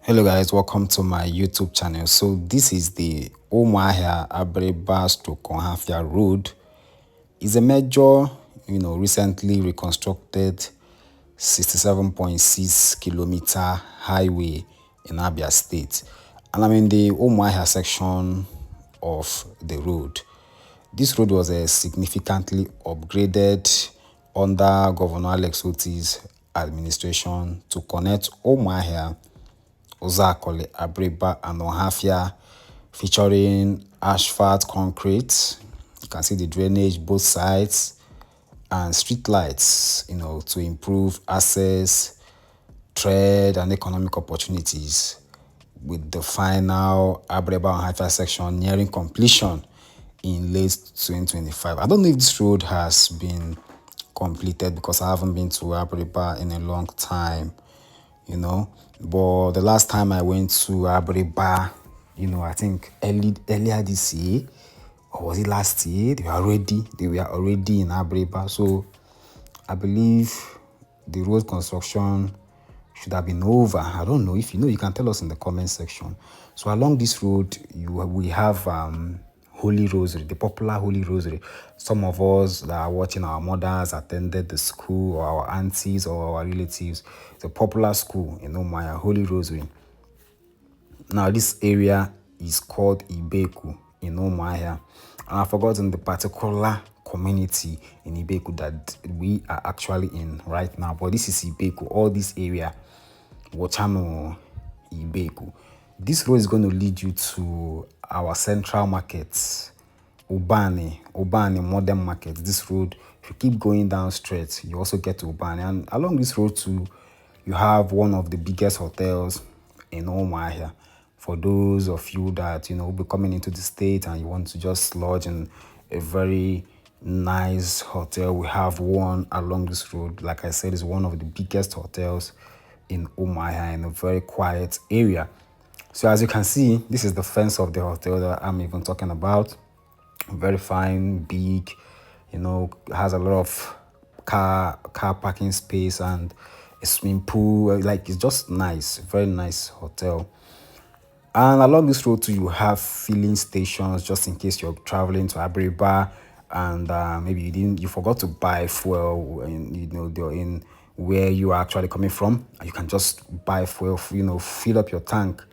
Hello guys, welcome to my YouTube channel. So this is the Umuahia-Abiriba-Ohafia Road. It's a major, recently reconstructed 67.6 kilometer highway in Abia State. And I'm in the Umuahia section of the road. This road was significantly upgraded under Governor Alex Otti's administration to connect Umuahia, Umuahia-Abiriba and Ohafia, featuring asphalt concrete. You can see the drainage both sides and street lights, to improve access, trade and economic opportunities, with the final Abiriba-Ohafia section nearing completion in late 2025. I don't know if this road has been completed because I haven't been to Abiriba in a long time, but the last time I went to Abiriba, I think earlier this year, or was it last year? They were already in Abiriba. So I believe the road construction should have been over. I don't know. If you know, you can tell us in the comment section. So along this road, we have Holy Rosary, the popular Holy Rosary. Some of us that are watching, our mothers attended the school, or our aunties or our relatives. It's a popular school in Umuahia, Holy Rosary. Now this area is called Ibeku in Umuahia. And I've forgotten the particular community in Ibeku that we are actually in right now. But this is Ibeku, all this area, Wachano, Ibeku. This road is going to lead you to our central markets, Ubani modern market. This road, if you keep going down straight, you also get to Ubani. And along this road too, you have one of the biggest hotels in Umuahia. For those of you that will be coming into the state and you want to just lodge in a very nice hotel, we have one along this road. Like I said, it's one of the biggest hotels in Umuahia, in a very quiet area. So as you can see, this is the fence of the hotel that I'm even talking about. Very fine, big, has a lot of car parking space and a swimming pool. Like, it's just nice, very nice hotel. And along this road too, you have filling stations just in case you're traveling to Abiriba and maybe you forgot to buy fuel, and they're in where you are actually coming from. You can just buy fuel, fill up your tank.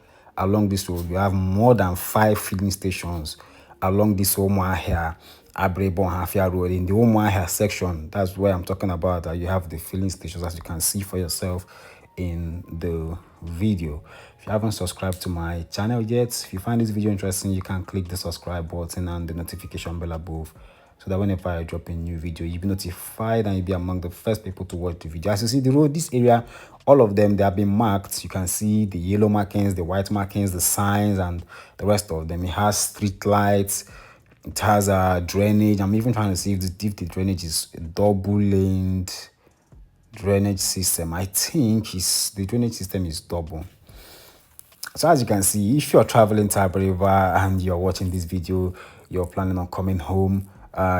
Along this road, we have more than 5 filling stations along this Umuahia-Abiriba-Ohafia Road. In the Umuahia section, that's where I'm talking about. You have the filling stations, as you can see for yourself in the video. If you haven't subscribed to my channel yet, if you find this video interesting, you can click the subscribe button and the notification bell above, so that whenever I drop a new video, you'll be notified and you'll be among the first people to watch the video. As you see, the road, this area, all of them, they have been marked. You can see the yellow markings, the white markings, the signs, and the rest of them. It has street lights, it has a drainage. I'm even trying to see if the drainage is double-laned drainage system. I think the drainage system is double. So as you can see, if you're traveling to Abiriba and you're watching this video, you're planning on coming home,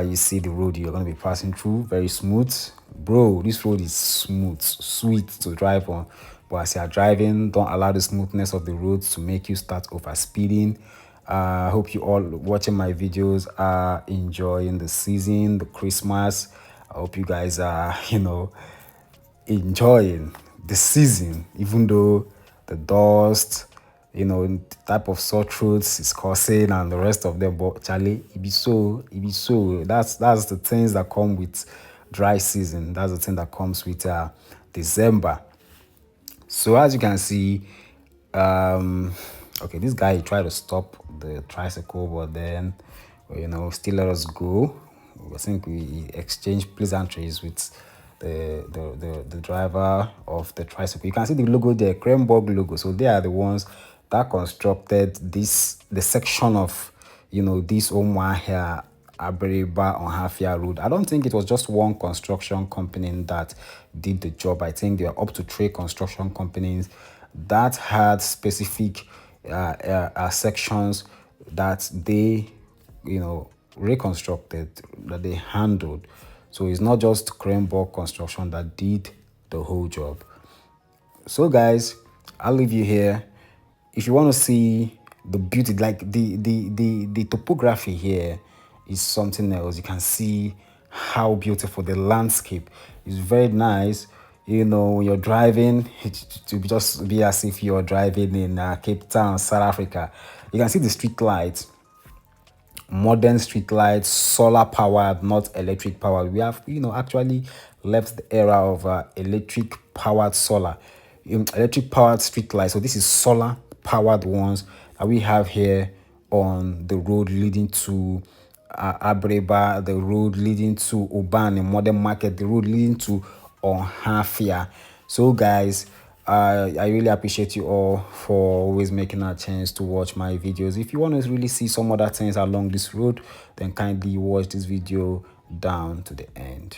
you see the road you're going to be passing through, very smooth. Bro, this road is smooth, sweet to drive on. But as you're driving, don't allow the smoothness of the road to make you start over speeding. I hope you all watching my videos are enjoying the season, the Christmas. I hope you guys are, enjoying the season, even though the dust, the type of sore throats is causing and the rest of them. But Charlie, it be so. That's the things that come with dry season. That's the thing that comes with December. So as you can see, okay, this guy, he tried to stop the tricycle, but then, still let us go. I think we exchanged pleasantries with the driver of the tricycle. You can see the logo there, Craneburg logo. So they are the ones that constructed the section of, this Umuahia-Abiriba-Ohafia Road. I don't think it was just one construction company that did the job. I think there are up to 3 construction companies that had specific sections that they, reconstructed, that they handled. So it's not just Craneburg Construction that did the whole job. So guys, I'll leave you here. if you want to see the beauty, like the topography here is something else. You can see how beautiful the landscape is. Very nice. You know, when you're driving, to just be as if you're driving in Cape Town, South Africa. You can see the street lights, modern street lights, solar powered, not electric powered. We have, actually left the era of electric powered solar, electric powered street lights. So this is solar powered ones that we have here on the road leading to Abiriba, the road leading to Uban, modern market, the road leading to Ohafia. So guys, I really appreciate you all for always making a chance to watch my videos. If you want to really see some other things along this road, then kindly watch this video down to the end.